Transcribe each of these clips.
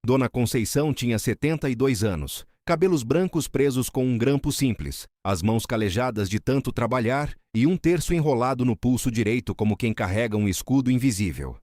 Dona Conceição tinha 72 anos, cabelos brancos presos com um grampo simples, as mãos calejadas de tanto trabalhar e um terço enrolado no pulso direito como quem carrega um escudo invisível.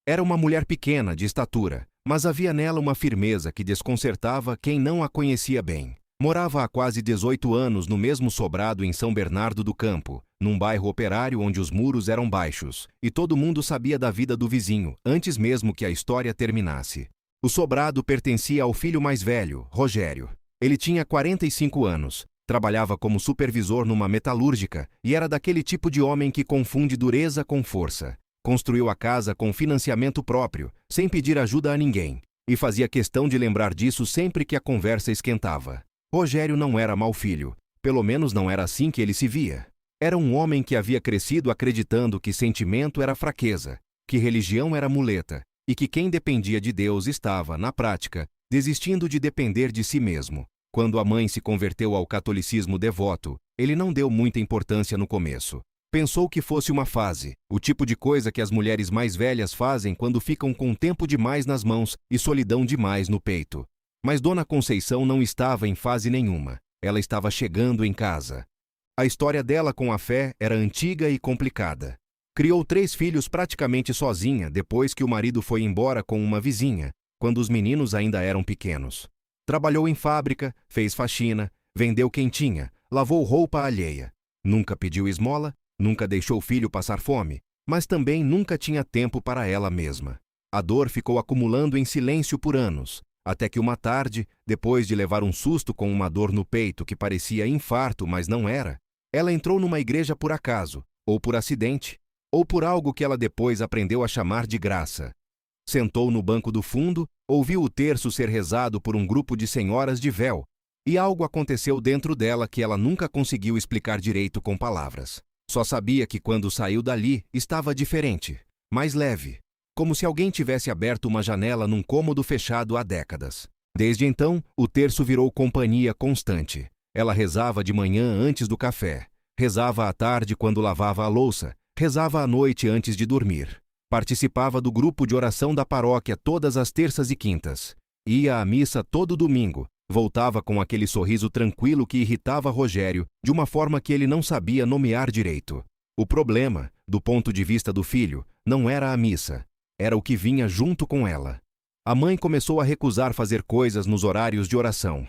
Era uma mulher pequena, de estatura, mas havia nela uma firmeza que desconcertava quem não a conhecia bem. Morava há quase 18 anos no mesmo sobrado em São Bernardo do Campo, num bairro operário onde os muros eram baixos, e todo mundo sabia da vida do vizinho, antes mesmo que a história terminasse. O sobrado pertencia ao filho mais velho, Rogério. Ele tinha 45 anos, trabalhava como supervisor numa metalúrgica e era daquele tipo de homem que confunde dureza com força. Construiu a casa com financiamento próprio, sem pedir ajuda a ninguém, e fazia questão de lembrar disso sempre que a conversa esquentava. Rogério não era mau filho, pelo menos não era assim que ele se via. Era um homem que havia crescido acreditando que sentimento era fraqueza, que religião era muleta, e que quem dependia de Deus estava, na prática, desistindo de depender de si mesmo. Quando a mãe se converteu ao catolicismo devoto, ele não deu muita importância no começo. Pensou que fosse uma fase, o tipo de coisa que as mulheres mais velhas fazem quando ficam com tempo demais nas mãos e solidão demais no peito. Mas Dona Conceição não estava em fase nenhuma. Ela estava chegando em casa. A história dela com a fé era antiga e complicada. Criou 3 filhos praticamente sozinha depois que o marido foi embora com uma vizinha, quando os meninos ainda eram pequenos. Trabalhou em fábrica, fez faxina, vendeu quentinha, lavou roupa alheia. Nunca pediu esmola, nunca deixou o filho passar fome, mas também nunca tinha tempo para ela mesma. A dor ficou acumulando em silêncio por anos, até que uma tarde, depois de levar um susto com uma dor no peito que parecia infarto, mas não era, ela entrou numa igreja por acaso, ou por acidente, ou por algo que ela depois aprendeu a chamar de graça. Sentou no banco do fundo, ouviu o terço ser rezado por um grupo de senhoras de véu, e algo aconteceu dentro dela que ela nunca conseguiu explicar direito com palavras. Só sabia que quando saiu dali, estava diferente, mais leve, como se alguém tivesse aberto uma janela num cômodo fechado há décadas. Desde então, o terço virou companhia constante. Ela rezava de manhã antes do café, rezava à tarde quando lavava a louça, rezava à noite antes de dormir. Participava do grupo de oração da paróquia todas as terças e quintas. Ia à missa todo domingo. Voltava com aquele sorriso tranquilo que irritava Rogério, de uma forma que ele não sabia nomear direito. O problema, do ponto de vista do filho, não era a missa. Era o que vinha junto com ela. A mãe começou a recusar fazer coisas nos horários de oração.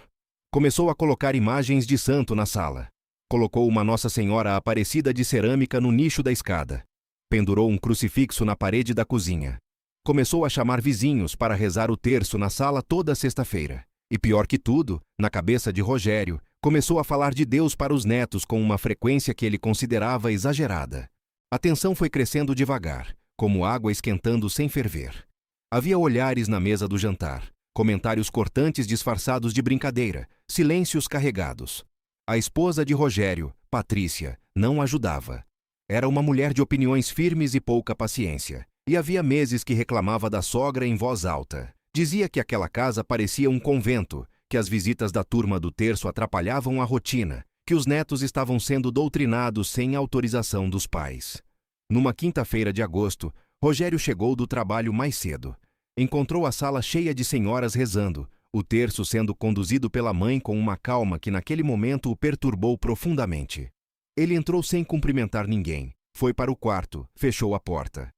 Começou a colocar imagens de santo na sala. Colocou uma Nossa Senhora Aparecida de cerâmica no nicho da escada. Pendurou um crucifixo na parede da cozinha. Começou a chamar vizinhos para rezar o terço na sala toda sexta-feira. E pior que tudo, na cabeça de Rogério, começou a falar de Deus para os netos com uma frequência que ele considerava exagerada. A tensão foi crescendo devagar, como água esquentando sem ferver. Havia olhares na mesa do jantar, comentários cortantes disfarçados de brincadeira, silêncios carregados. A esposa de Rogério, Patrícia, não ajudava. Era uma mulher de opiniões firmes e pouca paciência, e havia meses que reclamava da sogra em voz alta. Dizia que aquela casa parecia um convento, que as visitas da turma do terço atrapalhavam a rotina, que os netos estavam sendo doutrinados sem autorização dos pais. Numa quinta-feira de agosto, Rogério chegou do trabalho mais cedo. Encontrou a sala cheia de senhoras rezando, o terço sendo conduzido pela mãe com uma calma que naquele momento o perturbou profundamente. Ele entrou sem cumprimentar ninguém, foi para o quarto, fechou a porta.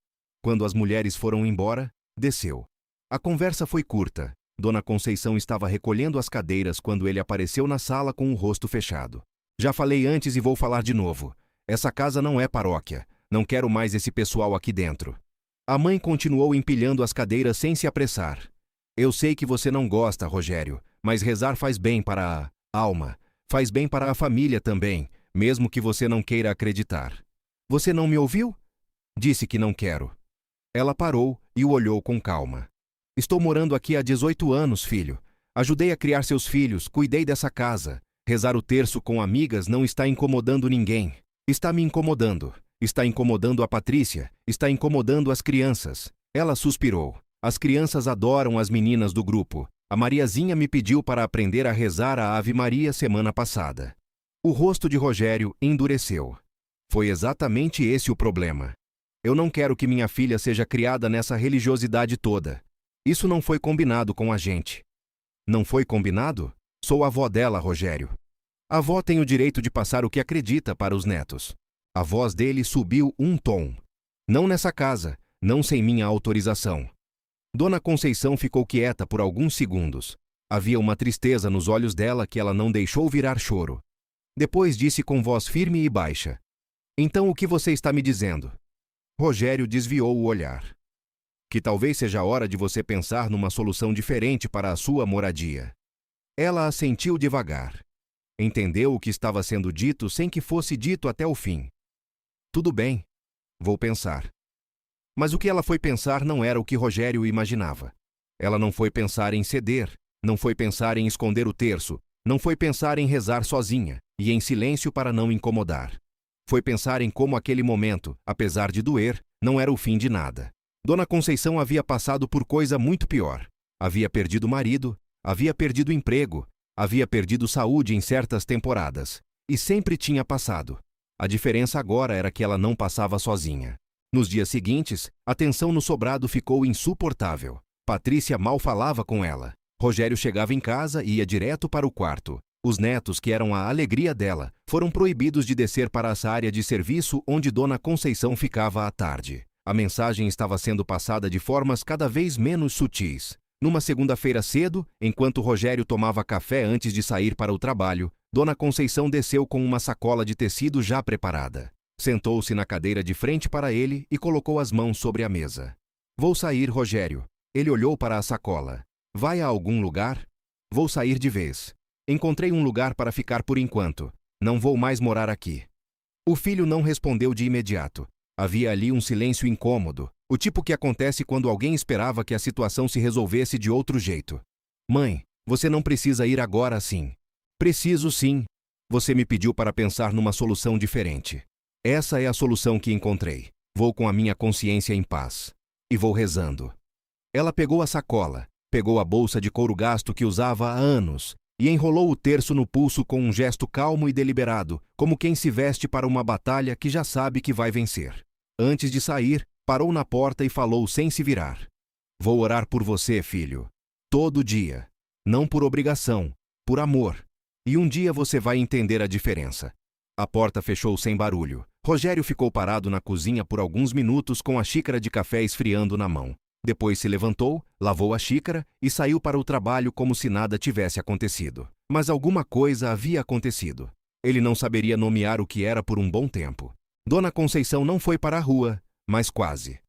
Quando as mulheres foram embora, desceu. A conversa foi curta. Dona Conceição estava recolhendo as cadeiras quando ele apareceu na sala com o rosto fechado. Já falei antes e vou falar de novo. Essa casa não é paróquia. Não quero mais esse pessoal aqui dentro. A mãe continuou empilhando as cadeiras sem se apressar. Eu sei que você não gosta, Rogério, mas rezar faz bem para a alma. Faz bem para a família também, mesmo que você não queira acreditar. Você não me ouviu? Disse que não quero. Ela parou e o olhou com calma. Estou morando aqui há 18 anos, filho. Ajudei a criar seus filhos, cuidei dessa casa. Rezar o terço com amigas não está incomodando ninguém. Está me incomodando. Está incomodando a Patrícia. Está incomodando as crianças. Ela suspirou. As crianças adoram as meninas do grupo. A Mariazinha me pediu para aprender a rezar a Ave Maria semana passada. O rosto de Rogério endureceu. Foi exatamente esse o problema. Eu não quero que minha filha seja criada nessa religiosidade toda. Isso não foi combinado com a gente. Não foi combinado? Sou a avó dela, Rogério. A avó tem o direito de passar o que acredita para os netos. A voz dele subiu um tom. Não nessa casa, não sem minha autorização. Dona Conceição ficou quieta por alguns segundos. Havia uma tristeza nos olhos dela que ela não deixou virar choro. Depois disse com voz firme e baixa: Então o que você está me dizendo? Rogério desviou o olhar. Que talvez seja a hora de você pensar numa solução diferente para a sua moradia. Ela assentiu devagar. Entendeu o que estava sendo dito sem que fosse dito até o fim. Tudo bem, vou pensar. Mas o que ela foi pensar não era o que Rogério imaginava. Ela não foi pensar em ceder, não foi pensar em esconder o terço, não foi pensar em rezar sozinha e em silêncio para não incomodar. Foi pensar em como aquele momento, apesar de doer, não era o fim de nada. Dona Conceição havia passado por coisa muito pior. Havia perdido o marido, havia perdido o emprego, havia perdido saúde em certas temporadas. E sempre tinha passado. A diferença agora era que ela não passava sozinha. Nos dias seguintes, a tensão no sobrado ficou insuportável. Patrícia mal falava com ela. Rogério chegava em casa e ia direto para o quarto. Os netos, que eram a alegria dela, foram proibidos de descer para essa área de serviço onde Dona Conceição ficava à tarde. A mensagem estava sendo passada de formas cada vez menos sutis. Numa segunda-feira cedo, enquanto Rogério tomava café antes de sair para o trabalho, Dona Conceição desceu com uma sacola de tecido já preparada. Sentou-se na cadeira de frente para ele e colocou as mãos sobre a mesa. Vou sair, Rogério. Ele olhou para a sacola. Vai a algum lugar? Vou sair de vez. Encontrei um lugar para ficar por enquanto. Não vou mais morar aqui. O filho não respondeu de imediato. Havia ali um silêncio incômodo, o tipo que acontece quando alguém esperava que a situação se resolvesse de outro jeito. Mãe, você não precisa ir agora assim. Preciso sim. Você me pediu para pensar numa solução diferente. Essa é a solução que encontrei. Vou com a minha consciência em paz. E vou rezando. Ela pegou a sacola, pegou a bolsa de couro gasto que usava há anos e enrolou o terço no pulso com um gesto calmo e deliberado, como quem se veste para uma batalha que já sabe que vai vencer. Antes de sair, parou na porta e falou sem se virar. Vou orar por você, filho. Todo dia. Não por obrigação, por amor. E um dia você vai entender a diferença. A porta fechou sem barulho. Rogério ficou parado na cozinha por alguns minutos com a xícara de café esfriando na mão. Depois se levantou, lavou a xícara e saiu para o trabalho como se nada tivesse acontecido. Mas alguma coisa havia acontecido. Ele não saberia nomear o que era por um bom tempo. Dona Conceição não foi para a rua, mas quase.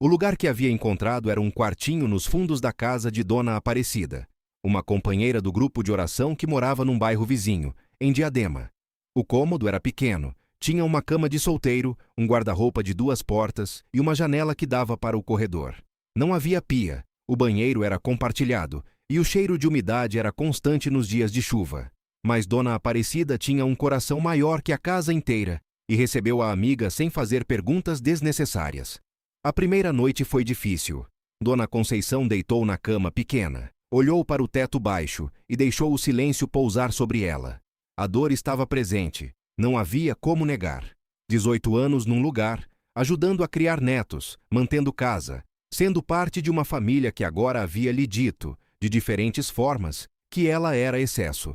O lugar que havia encontrado era um quartinho nos fundos da casa de Dona Aparecida, uma companheira do grupo de oração que morava num bairro vizinho, em Diadema. O cômodo era pequeno, tinha uma cama de solteiro, um guarda-roupa de 2 portas e uma janela que dava para o corredor. Não havia pia, o banheiro era compartilhado e o cheiro de umidade era constante nos dias de chuva. Mas Dona Aparecida tinha um coração maior que a casa inteira e recebeu a amiga sem fazer perguntas desnecessárias. A primeira noite foi difícil. Dona Conceição deitou na cama pequena, olhou para o teto baixo e deixou o silêncio pousar sobre ela. A dor estava presente, não havia como negar. 18 anos num lugar, ajudando a criar netos, mantendo casa, sendo parte de uma família que agora havia lhe dito, de diferentes formas, que ela era excesso.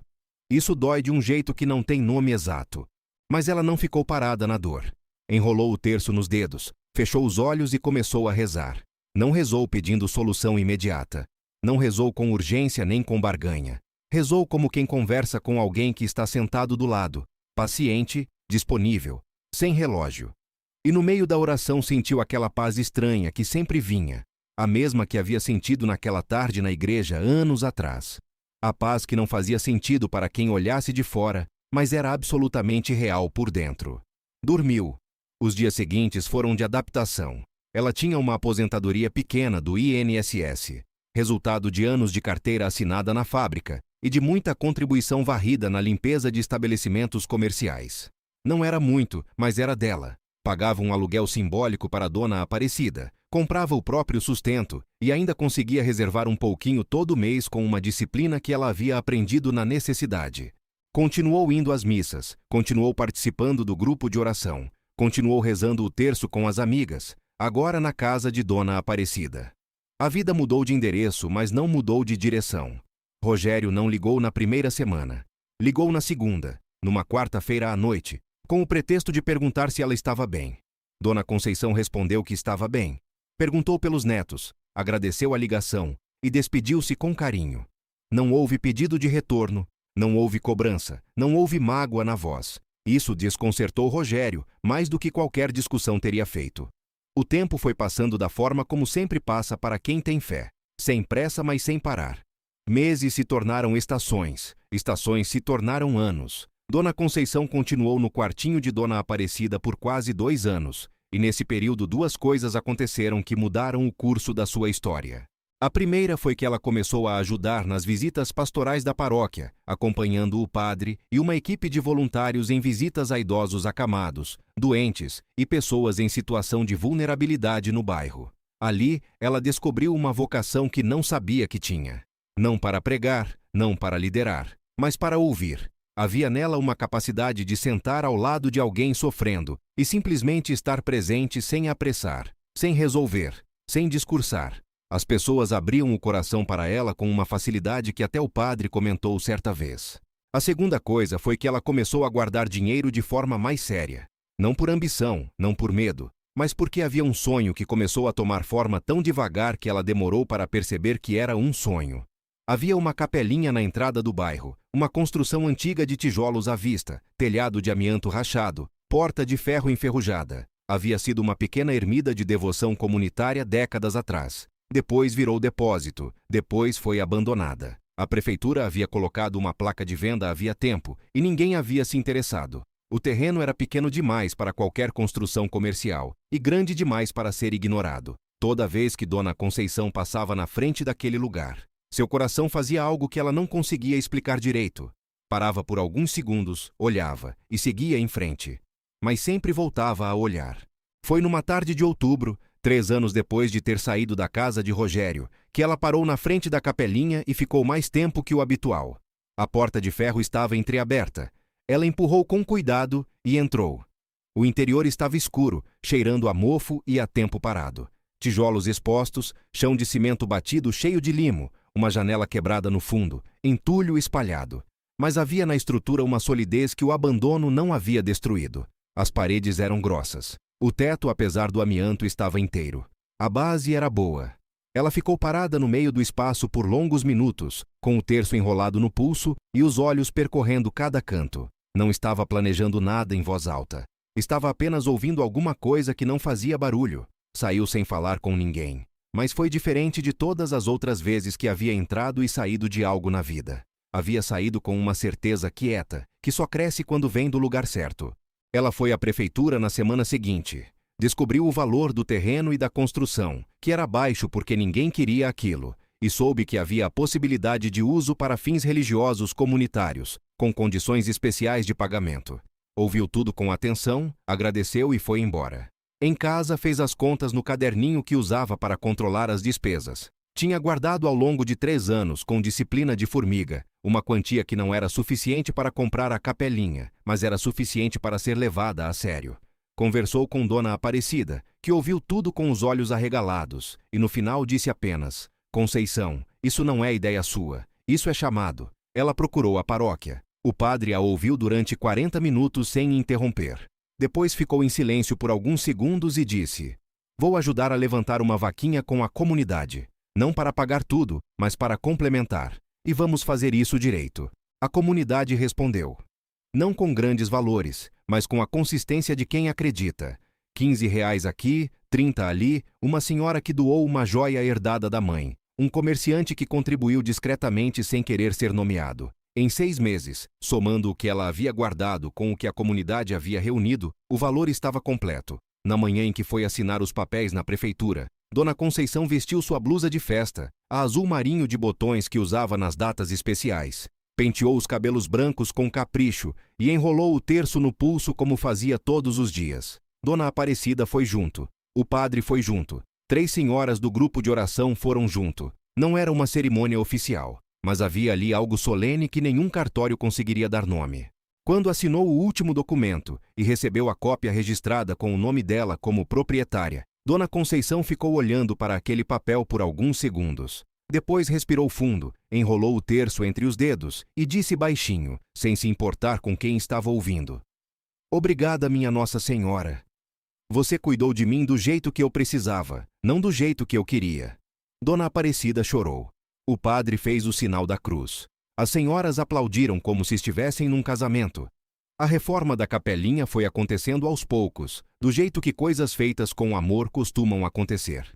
Isso dói de um jeito que não tem nome exato. Mas ela não ficou parada na dor. Enrolou o terço nos dedos, fechou os olhos e começou a rezar. Não rezou pedindo solução imediata. Não rezou com urgência nem com barganha. Rezou como quem conversa com alguém que está sentado do lado, paciente, disponível, sem relógio. E no meio da oração sentiu aquela paz estranha que sempre vinha, a mesma que havia sentido naquela tarde na igreja anos atrás. A paz que não fazia sentido para quem olhasse de fora, mas era absolutamente real por dentro. Dormiu. Os dias seguintes foram de adaptação. Ela tinha uma aposentadoria pequena do INSS, resultado de anos de carteira assinada na fábrica e de muita contribuição varrida na limpeza de estabelecimentos comerciais. Não era muito, mas era dela. Pagava um aluguel simbólico para a Dona Aparecida, comprava o próprio sustento e ainda conseguia reservar um pouquinho todo mês com uma disciplina que ela havia aprendido na necessidade. Continuou indo às missas, continuou participando do grupo de oração, continuou rezando o terço com as amigas, agora na casa de Dona Aparecida. A vida mudou de endereço, mas não mudou de direção. Rogério não ligou na primeira semana. Ligou na segunda, numa quarta-feira à noite, com o pretexto de perguntar se ela estava bem. Dona Conceição respondeu que estava bem. Perguntou pelos netos, agradeceu a ligação e despediu-se com carinho. Não houve pedido de retorno, não houve cobrança, não houve mágoa na voz. Isso desconcertou Rogério, mais do que qualquer discussão teria feito. O tempo foi passando da forma como sempre passa para quem tem fé, sem pressa, mas sem parar. Meses se tornaram estações, estações se tornaram anos. Dona Conceição continuou no quartinho de Dona Aparecida por quase 2 anos, e nesse período 2 coisas aconteceram que mudaram o curso da sua história. A primeira foi que ela começou a ajudar nas visitas pastorais da paróquia, acompanhando o padre e uma equipe de voluntários em visitas a idosos acamados, doentes e pessoas em situação de vulnerabilidade no bairro. Ali, ela descobriu uma vocação que não sabia que tinha. Não para pregar, não para liderar, mas para ouvir. Havia nela uma capacidade de sentar ao lado de alguém sofrendo e simplesmente estar presente sem apressar, sem resolver, sem discursar. As pessoas abriam o coração para ela com uma facilidade que até o padre comentou certa vez. A segunda coisa foi que ela começou a guardar dinheiro de forma mais séria. Não por ambição, não por medo, mas porque havia um sonho que começou a tomar forma tão devagar que ela demorou para perceber que era um sonho. Havia uma capelinha na entrada do bairro, uma construção antiga de tijolos à vista, telhado de amianto rachado, porta de ferro enferrujada. Havia sido uma pequena ermida de devoção comunitária décadas atrás. Depois virou depósito, depois foi abandonada. A prefeitura havia colocado uma placa de venda havia tempo e ninguém havia se interessado. O terreno era pequeno demais para qualquer construção comercial e grande demais para ser ignorado. Toda vez que Dona Conceição passava na frente daquele lugar, seu coração fazia algo que ela não conseguia explicar direito. Parava por alguns segundos, olhava e seguia em frente. Mas sempre voltava a olhar. Foi numa tarde de outubro, 3 anos depois de ter saído da casa de Rogério, que ela parou na frente da capelinha e ficou mais tempo que o habitual. A porta de ferro estava entreaberta. Ela empurrou com cuidado e entrou. O interior estava escuro, cheirando a mofo e a tempo parado. Tijolos expostos, chão de cimento batido cheio de limo, uma janela quebrada no fundo, entulho espalhado. Mas havia na estrutura uma solidez que o abandono não havia destruído. As paredes eram grossas. O teto, apesar do amianto, estava inteiro. A base era boa. Ela ficou parada no meio do espaço por longos minutos, com o terço enrolado no pulso e os olhos percorrendo cada canto. Não estava planejando nada em voz alta. Estava apenas ouvindo alguma coisa que não fazia barulho. Saiu sem falar com ninguém. Mas foi diferente de todas as outras vezes que havia entrado e saído de algo na vida. Havia saído com uma certeza quieta, que só cresce quando vem do lugar certo. Ela foi à prefeitura na semana seguinte. Descobriu o valor do terreno e da construção, que era baixo porque ninguém queria aquilo, e soube que havia a possibilidade de uso para fins religiosos comunitários, com condições especiais de pagamento. Ouviu tudo com atenção, agradeceu e foi embora. Em casa, fez as contas no caderninho que usava para controlar as despesas. Tinha guardado ao longo de 3 anos, com disciplina de formiga, uma quantia que não era suficiente para comprar a capelinha, mas era suficiente para ser levada a sério. Conversou com Dona Aparecida, que ouviu tudo com os olhos arregalados, e no final disse apenas: Conceição, isso não é ideia sua, isso é chamado. Ela procurou a paróquia. O padre a ouviu durante 40 minutos sem interromper. Depois ficou em silêncio por alguns segundos e disse: Vou ajudar a levantar uma vaquinha com a comunidade. Não para pagar tudo, mas para complementar. E vamos fazer isso direito. A comunidade respondeu. Não com grandes valores, mas com a consistência de quem acredita. R$ 15 aqui, 30 ali, uma senhora que doou uma joia herdada da mãe, um comerciante que contribuiu discretamente sem querer ser nomeado. Em 6 meses, somando o que ela havia guardado com o que a comunidade havia reunido, o valor estava completo. Na manhã em que foi assinar os papéis na prefeitura, Dona Conceição vestiu sua blusa de festa, a azul marinho de botões que usava nas datas especiais. Penteou os cabelos brancos com capricho e enrolou o terço no pulso como fazia todos os dias. Dona Aparecida foi junto. O padre foi junto. 3 senhoras do grupo de oração foram junto. Não era uma cerimônia oficial, mas havia ali algo solene que nenhum cartório conseguiria dar nome. Quando assinou o último documento e recebeu a cópia registrada com o nome dela como proprietária, Dona Conceição ficou olhando para aquele papel por alguns segundos. Depois respirou fundo, enrolou o terço entre os dedos e disse baixinho, sem se importar com quem estava ouvindo: "Obrigada, minha Nossa Senhora. Você cuidou de mim do jeito que eu precisava, não do jeito que eu queria." Dona Aparecida chorou. O padre fez o sinal da cruz. As senhoras aplaudiram como se estivessem num casamento. A reforma da capelinha foi acontecendo aos poucos, do jeito que coisas feitas com amor costumam acontecer.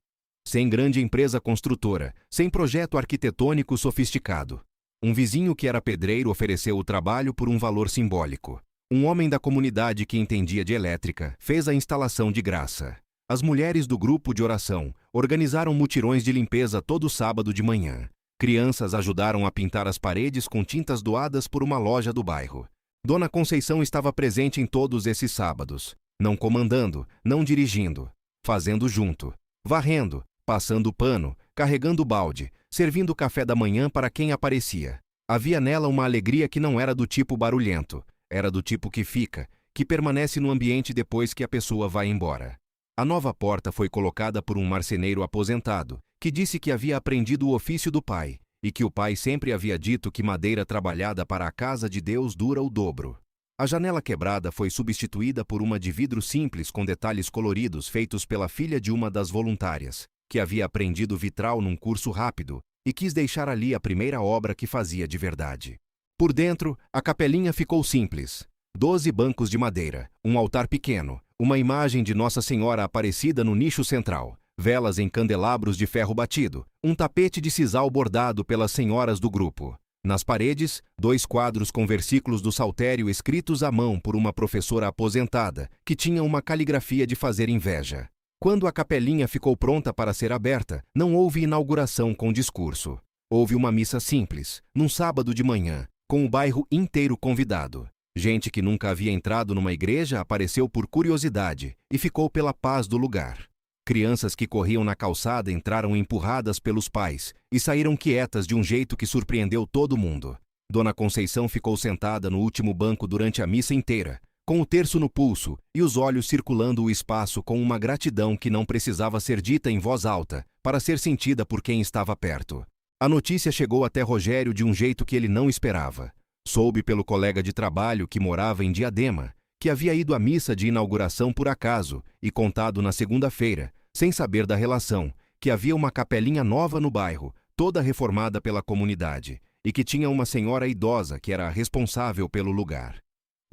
Sem grande empresa construtora, sem projeto arquitetônico sofisticado. Um vizinho que era pedreiro ofereceu o trabalho por um valor simbólico. Um homem da comunidade que entendia de elétrica fez a instalação de graça. As mulheres do grupo de oração organizaram mutirões de limpeza todo sábado de manhã. Crianças ajudaram a pintar as paredes com tintas doadas por uma loja do bairro. Dona Conceição estava presente em todos esses sábados, não comandando, não dirigindo, fazendo junto, varrendo, passando pano, carregando balde, servindo café da manhã para quem aparecia. Havia nela uma alegria que não era do tipo barulhento, era do tipo que fica, que permanece no ambiente depois que a pessoa vai embora. A nova porta foi colocada por um marceneiro aposentado, que disse que havia aprendido o ofício do pai, e que o pai sempre havia dito que madeira trabalhada para a casa de Deus dura o dobro. A janela quebrada foi substituída por uma de vidro simples com detalhes coloridos feitos pela filha de uma das voluntárias, que havia aprendido vitral num curso rápido e quis deixar ali a primeira obra que fazia de verdade. Por dentro, a capelinha ficou simples. 12 bancos de madeira, um altar pequeno, uma imagem de Nossa Senhora Aparecida no nicho central, velas em candelabros de ferro batido, um tapete de sisal bordado pelas senhoras do grupo. Nas paredes, 2 quadros com versículos do saltério escritos à mão por uma professora aposentada, que tinha uma caligrafia de fazer inveja. Quando a capelinha ficou pronta para ser aberta, não houve inauguração com discurso. Houve uma missa simples, num sábado de manhã, com o bairro inteiro convidado. Gente que nunca havia entrado numa igreja apareceu por curiosidade e ficou pela paz do lugar. Crianças que corriam na calçada entraram empurradas pelos pais e saíram quietas de um jeito que surpreendeu todo mundo. Dona Conceição ficou sentada no último banco durante a missa inteira, com o terço no pulso e os olhos circulando o espaço com uma gratidão que não precisava ser dita em voz alta para ser sentida por quem estava perto. A notícia chegou até Rogério de um jeito que ele não esperava. Soube pelo colega de trabalho que morava em Diadema, que havia ido à missa de inauguração por acaso e contado na segunda-feira, sem saber da relação, que havia uma capelinha nova no bairro, toda reformada pela comunidade, e que tinha uma senhora idosa que era a responsável pelo lugar.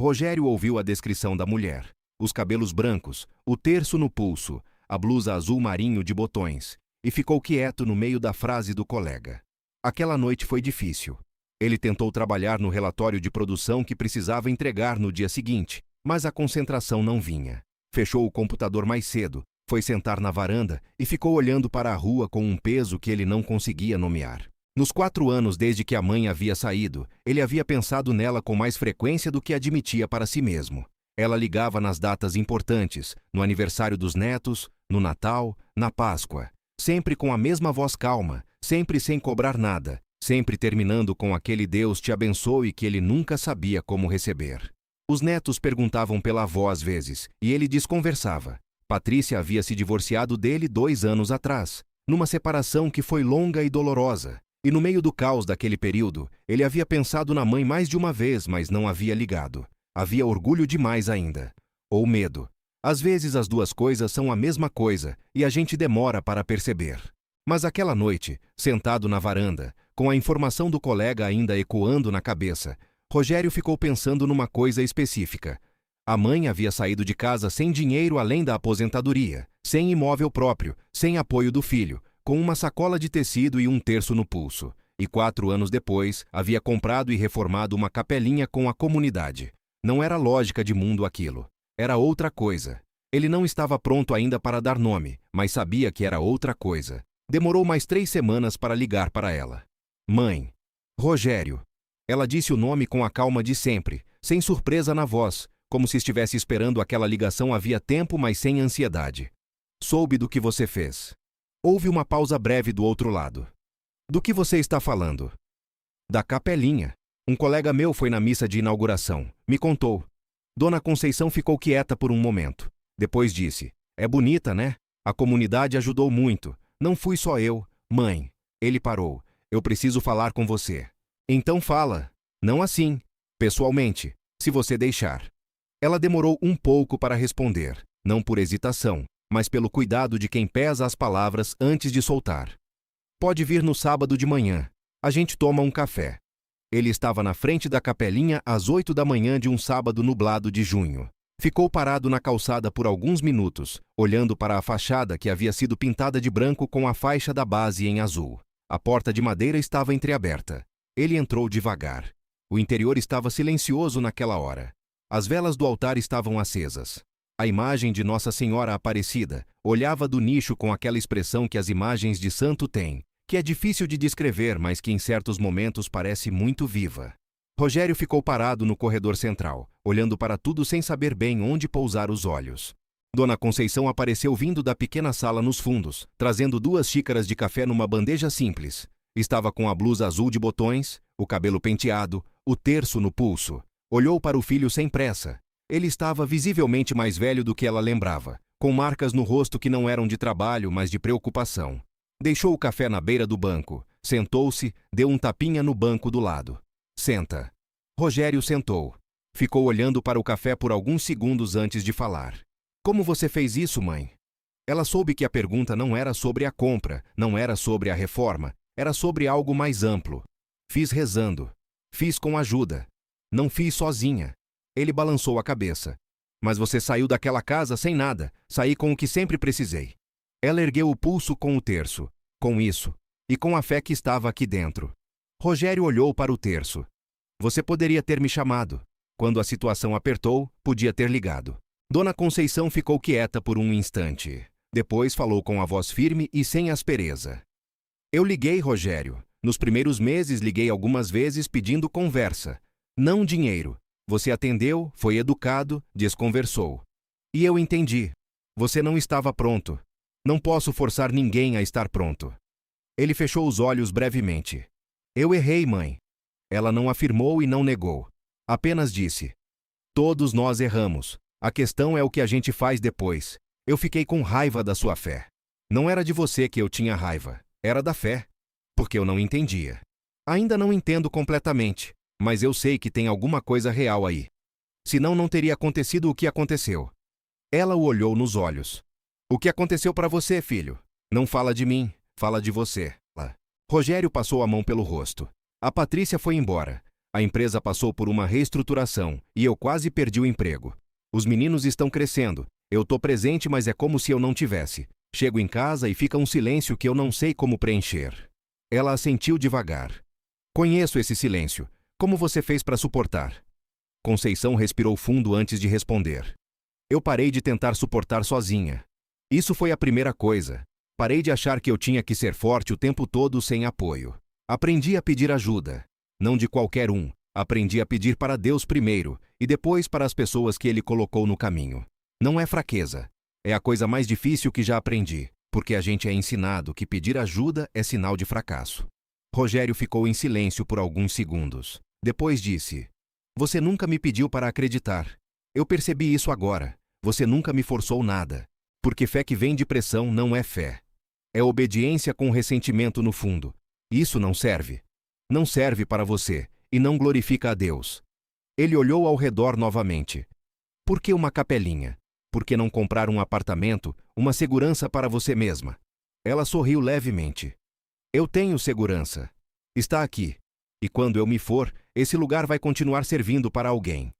Rogério ouviu a descrição da mulher, os cabelos brancos, o terço no pulso, a blusa azul marinho de botões, e ficou quieto no meio da frase do colega. Aquela noite foi difícil. Ele tentou trabalhar no relatório de produção que precisava entregar no dia seguinte, mas a concentração não vinha. Fechou o computador mais cedo, foi sentar na varanda e ficou olhando para a rua com um peso que ele não conseguia nomear. Nos 4 anos desde que a mãe havia saído, ele havia pensado nela com mais frequência do que admitia para si mesmo. Ela ligava nas datas importantes, no aniversário dos netos, no Natal, na Páscoa. Sempre com a mesma voz calma, sempre sem cobrar nada, sempre terminando com aquele Deus te abençoe que ele nunca sabia como receber. Os netos perguntavam pela avó às vezes, e ele desconversava. Patrícia havia se divorciado dele 2 anos atrás, numa separação que foi longa e dolorosa. E no meio do caos daquele período, ele havia pensado na mãe mais de uma vez, mas não havia ligado. Havia orgulho demais ainda. Ou medo. Às vezes as duas coisas são a mesma coisa, e a gente demora para perceber. Mas aquela noite, sentado na varanda, com a informação do colega ainda ecoando na cabeça, Rogério ficou pensando numa coisa específica. A mãe havia saído de casa sem dinheiro além da aposentadoria, sem imóvel próprio, sem apoio do filho, com uma sacola de tecido e um terço no pulso. E 4 anos depois, havia comprado e reformado uma capelinha com a comunidade. Não era lógica de mundo aquilo. Era outra coisa. Ele não estava pronto ainda para dar nome, mas sabia que era outra coisa. Demorou mais 3 semanas para ligar para ela. Mãe. Rogério. Ela disse o nome com a calma de sempre, sem surpresa na voz, como se estivesse esperando aquela ligação havia tempo, mas sem ansiedade. Soube do que você fez. Houve uma pausa breve do outro lado. Do que você está falando? Da capelinha. Um colega meu foi na missa de inauguração. Me contou. Dona Conceição ficou quieta por um momento. Depois disse, é bonita, né? A comunidade ajudou muito. Não fui só eu, mãe. Ele parou. Eu preciso falar com você. Então fala. Não assim. Pessoalmente, se você deixar. Ela demorou um pouco para responder, não por hesitação, mas pelo cuidado de quem pesa as palavras antes de soltar. Pode vir no sábado de manhã. A gente toma um café. Ele estava na frente da capelinha às 8 da manhã de um sábado nublado de junho. Ficou parado na calçada por alguns minutos, olhando para a fachada que havia sido pintada de branco com a faixa da base em azul. A porta de madeira estava entreaberta. Ele entrou devagar. O interior estava silencioso naquela hora. As velas do altar estavam acesas. A imagem de Nossa Senhora Aparecida olhava do nicho com aquela expressão que as imagens de santo têm, que é difícil de descrever, mas que em certos momentos parece muito viva. Rogério ficou parado no corredor central, olhando para tudo sem saber bem onde pousar os olhos. Dona Conceição apareceu vindo da pequena sala nos fundos, trazendo 2 xícaras de café numa bandeja simples. Estava com a blusa azul de botões, o cabelo penteado, o terço no pulso. Olhou para o filho sem pressa. Ele estava visivelmente mais velho do que ela lembrava, com marcas no rosto que não eram de trabalho, mas de preocupação. Deixou o café na beira do banco, sentou-se, deu um tapinha no banco do lado. Senta. Rogério sentou. Ficou olhando para o café por alguns segundos antes de falar. Como você fez isso, mãe? Ela soube que a pergunta não era sobre a compra, não era sobre a reforma, era sobre algo mais amplo. Fiz rezando. Fiz com ajuda. Não fiz sozinha. Ele balançou a cabeça. Mas você saiu daquela casa sem nada. Saí com o que sempre precisei. Ela ergueu o pulso com o terço. Com isso. E com a fé que estava aqui dentro. Rogério olhou para o terço. Você poderia ter me chamado. Quando a situação apertou, podia ter ligado. Dona Conceição ficou quieta por um instante. Depois falou com a voz firme e sem aspereza. Eu liguei, Rogério. Nos primeiros meses liguei algumas vezes pedindo conversa. Não dinheiro. Você atendeu, foi educado, desconversou. E eu entendi. Você não estava pronto. Não posso forçar ninguém a estar pronto. Ele fechou os olhos brevemente. Eu errei, mãe. Ela não afirmou e não negou. Apenas disse. Todos nós erramos. A questão é o que a gente faz depois. Eu fiquei com raiva da sua fé. Não era de você que eu tinha raiva. Era da fé. Porque eu não entendia. Ainda não entendo completamente. Mas eu sei que tem alguma coisa real aí. Senão não teria acontecido o que aconteceu. Ela o olhou nos olhos. O que aconteceu para você, filho? Não fala de mim, fala de você. Rogério passou a mão pelo rosto. A Patrícia foi embora. A empresa passou por uma reestruturação e eu quase perdi o emprego. Os meninos estão crescendo. Eu tô presente, mas é como se eu não tivesse. Chego em casa e fica um silêncio que eu não sei como preencher. Ela assentiu devagar. Conheço esse silêncio. Como você fez para suportar? Conceição respirou fundo antes de responder. Eu parei de tentar suportar sozinha. Isso foi a primeira coisa. Parei de achar que eu tinha que ser forte o tempo todo sem apoio. Aprendi a pedir ajuda. Não de qualquer um. Aprendi a pedir para Deus primeiro e depois para as pessoas que Ele colocou no caminho. Não é fraqueza. É a coisa mais difícil que já aprendi, porque a gente é ensinado que pedir ajuda é sinal de fracasso. Rogério ficou em silêncio por alguns segundos. Depois disse, você nunca me pediu para acreditar. Eu percebi isso agora. Você nunca me forçou nada. Porque fé que vem de pressão não é fé. É obediência com ressentimento no fundo. Isso não serve. Não serve para você e não glorifica a Deus. Ele olhou ao redor novamente. Por que uma capelinha? Por que não comprar um apartamento, uma segurança para você mesma? Ela sorriu levemente. Eu tenho segurança. Está aqui. E quando eu me for, esse lugar vai continuar servindo para alguém.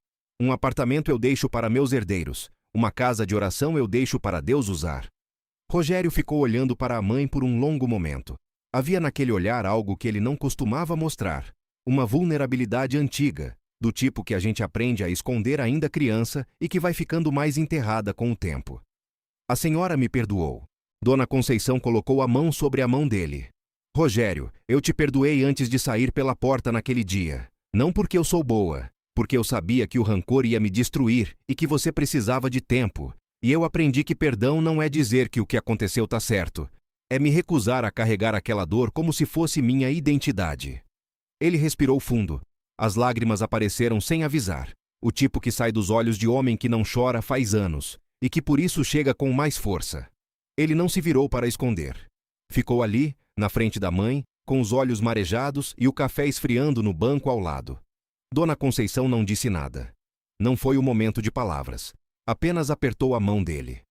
Um apartamento eu deixo para meus herdeiros. Uma casa de oração eu deixo para Deus usar. Rogério ficou olhando para a mãe por um longo momento. Havia naquele olhar algo que ele não costumava mostrar. Uma vulnerabilidade antiga, do tipo que a gente aprende a esconder ainda criança e que vai ficando mais enterrada com o tempo. A senhora me perdoou. Dona Conceição colocou a mão sobre a mão dele. Rogério, eu te perdoei antes de sair pela porta naquele dia. Não porque eu sou boa, porque eu sabia que o rancor ia me destruir e que você precisava de tempo. E eu aprendi que perdão não é dizer que o que aconteceu tá certo. É me recusar a carregar aquela dor como se fosse minha identidade. Ele respirou fundo. As lágrimas apareceram sem avisar. O tipo que sai dos olhos de homem que não chora faz anos, e que por isso chega com mais força. Ele não se virou para esconder. Ficou ali, na frente da mãe, com os olhos marejados e o café esfriando no banco ao lado. Dona Conceição não disse nada. Não foi o momento de palavras. Apenas apertou a mão dele.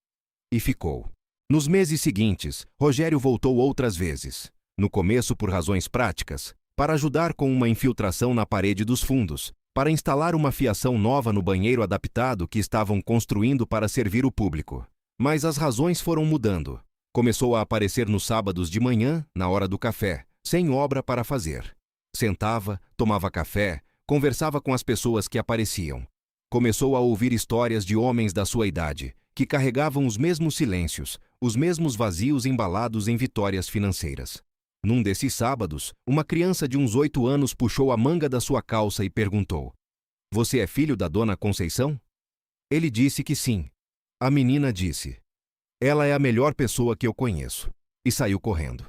E ficou. Nos meses seguintes, Rogério voltou outras vezes. No começo por razões práticas, para ajudar com uma infiltração na parede dos fundos, para instalar uma fiação nova no banheiro adaptado que estavam construindo para servir o público. Mas as razões foram mudando. Começou a aparecer nos sábados de manhã, na hora do café, sem obra para fazer. Sentava, tomava café, conversava com as pessoas que apareciam. Começou a ouvir histórias de homens da sua idade, que carregavam os mesmos silêncios, os mesmos vazios embalados em vitórias financeiras. Num desses sábados, uma criança de uns 8 anos puxou a manga da sua calça e perguntou: "Você é filho da Dona Conceição?" Ele disse que sim. A menina disse: "Ela é a melhor pessoa que eu conheço." E saiu correndo.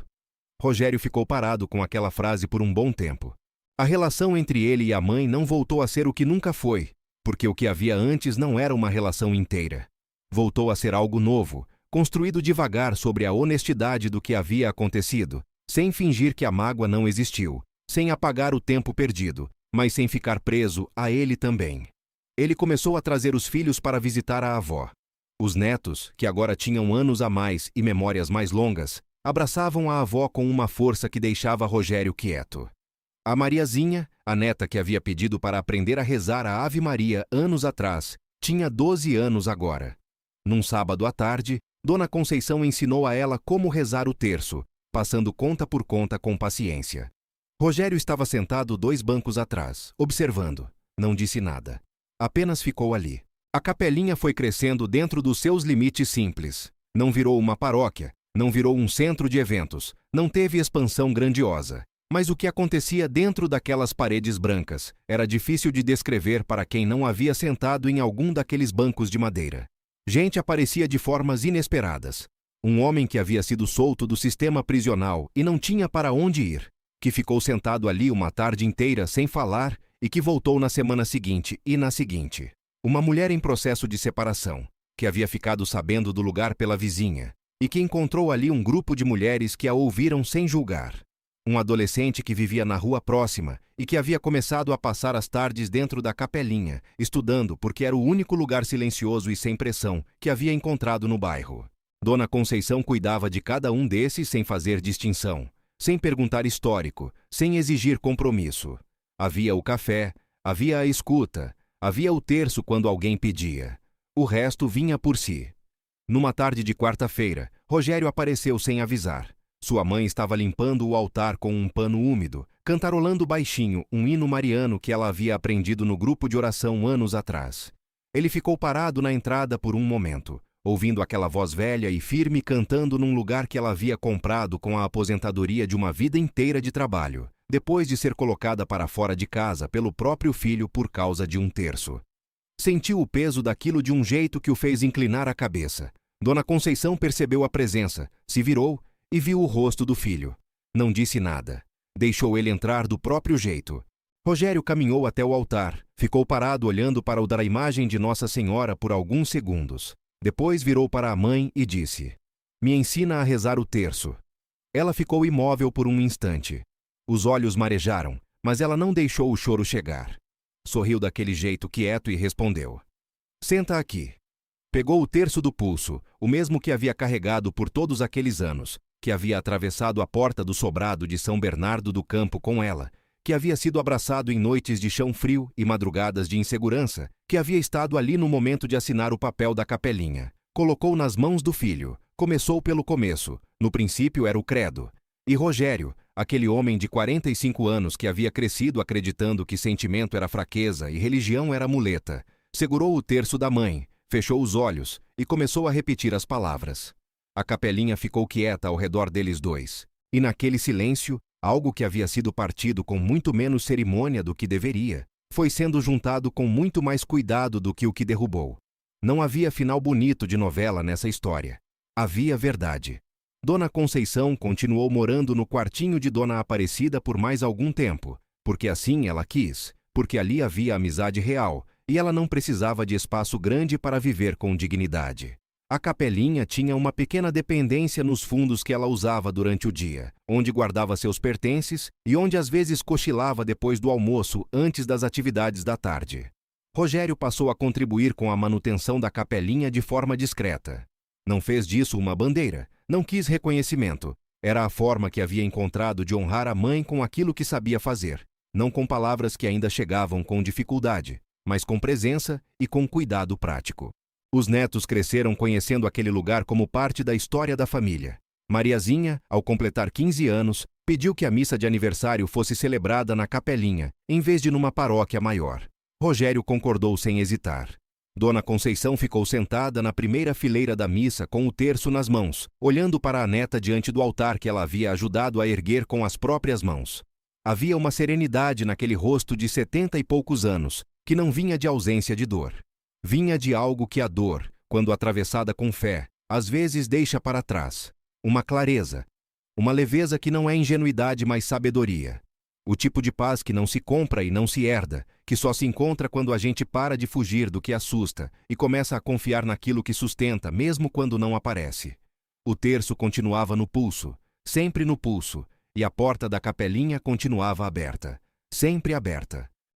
Rogério ficou parado com aquela frase por um bom tempo. A relação entre ele e a mãe não voltou a ser o que nunca foi, porque o que havia antes não era uma relação inteira. Voltou a ser algo novo, construído devagar sobre a honestidade do que havia acontecido, sem fingir que a mágoa não existiu, sem apagar o tempo perdido, mas sem ficar preso a ele também. Ele começou a trazer os filhos para visitar a avó. Os netos, que agora tinham anos a mais e memórias mais longas, abraçavam a avó com uma força que deixava Rogério quieto. A Mariazinha, a neta que havia pedido para aprender a rezar a Ave Maria anos atrás, tinha 12 anos agora. Num sábado à tarde, Dona Conceição ensinou a ela como rezar o terço, passando conta por conta com paciência. Rogério estava sentado 2 bancos atrás, observando. Não disse nada. Apenas ficou ali. A capelinha foi crescendo dentro dos seus limites simples. Não virou uma paróquia, não virou um centro de eventos, não teve expansão grandiosa. Mas o que acontecia dentro daquelas paredes brancas era difícil de descrever para quem não havia sentado em algum daqueles bancos de madeira. Gente aparecia de formas inesperadas. Um homem que havia sido solto do sistema prisional e não tinha para onde ir, que ficou sentado ali uma tarde inteira sem falar e que voltou na semana seguinte e na seguinte. Uma mulher em processo de separação, que havia ficado sabendo do lugar pela vizinha e que encontrou ali um grupo de mulheres que a ouviram sem julgar. Um adolescente que vivia na rua próxima e que havia começado a passar as tardes dentro da capelinha, estudando porque era o único lugar silencioso e sem pressão que havia encontrado no bairro. Dona Conceição cuidava de cada um desses sem fazer distinção, sem perguntar histórico, sem exigir compromisso. Havia o café, havia a escuta, havia o terço quando alguém pedia. O resto vinha por si. Numa tarde de quarta-feira, Rogério apareceu sem avisar. Sua mãe estava limpando o altar com um pano úmido, cantarolando baixinho um hino mariano que ela havia aprendido no grupo de oração anos atrás. Ele ficou parado na entrada por um momento, ouvindo aquela voz velha e firme cantando num lugar que ela havia comprado com a aposentadoria de uma vida inteira de trabalho, depois de ser colocada para fora de casa pelo próprio filho por causa de um terço. Sentiu o peso daquilo de um jeito que o fez inclinar a cabeça. Dona Conceição percebeu a presença, se virou e viu o rosto do filho. Não disse nada. Deixou ele entrar do próprio jeito. Rogério caminhou até o altar, ficou parado olhando para o da imagem de Nossa Senhora por alguns segundos. Depois virou para a mãe e disse: "Me ensina a rezar o terço." Ela ficou imóvel por um instante. Os olhos marejaram, mas ela não deixou o choro chegar. Sorriu daquele jeito quieto e respondeu: "Senta aqui." Pegou o terço do pulso, o mesmo que havia carregado por todos aqueles anos, que havia atravessado a porta do sobrado de São Bernardo do Campo com ela, que havia sido abraçado em noites de chão frio e madrugadas de insegurança, que havia estado ali no momento de assinar o papel da capelinha. Colocou nas mãos do filho. Começou pelo começo. No princípio era o credo. E Rogério, aquele homem de 45 anos que havia crescido acreditando que sentimento era fraqueza e religião era muleta, segurou o terço da mãe, fechou os olhos e começou a repetir as palavras. A capelinha ficou quieta ao redor deles dois. E naquele silêncio, algo que havia sido partido com muito menos cerimônia do que deveria, foi sendo juntado com muito mais cuidado do que o que derrubou. Não havia final bonito de novela nessa história. Havia verdade. Dona Conceição continuou morando no quartinho de Dona Aparecida por mais algum tempo, porque assim ela quis, porque ali havia amizade real, e ela não precisava de espaço grande para viver com dignidade. A capelinha tinha uma pequena dependência nos fundos que ela usava durante o dia, onde guardava seus pertences e onde às vezes cochilava depois do almoço antes das atividades da tarde. Rogério passou a contribuir com a manutenção da capelinha de forma discreta. Não fez disso uma bandeira, não quis reconhecimento. Era a forma que havia encontrado de honrar a mãe com aquilo que sabia fazer, não com palavras que ainda chegavam com dificuldade, mas com presença e com cuidado prático. Os netos cresceram conhecendo aquele lugar como parte da história da família. Mariazinha, ao completar 15 anos, pediu que a missa de aniversário fosse celebrada na capelinha, em vez de numa paróquia maior. Rogério concordou sem hesitar. Dona Conceição ficou sentada na primeira fileira da missa com o terço nas mãos, olhando para a neta diante do altar que ela havia ajudado a erguer com as próprias mãos. Havia uma serenidade naquele rosto de 70 e poucos anos, que não vinha de ausência de dor. Vinha de algo que a dor, quando atravessada com fé, às vezes deixa para trás. Uma clareza. Uma leveza que não é ingenuidade, mas sabedoria. O tipo de paz que não se compra e não se herda, que só se encontra quando a gente para de fugir do que assusta e começa a confiar naquilo que sustenta, mesmo quando não aparece. O terço continuava no pulso, sempre no pulso, e a porta da capelinha continuava aberta, sempre aberta.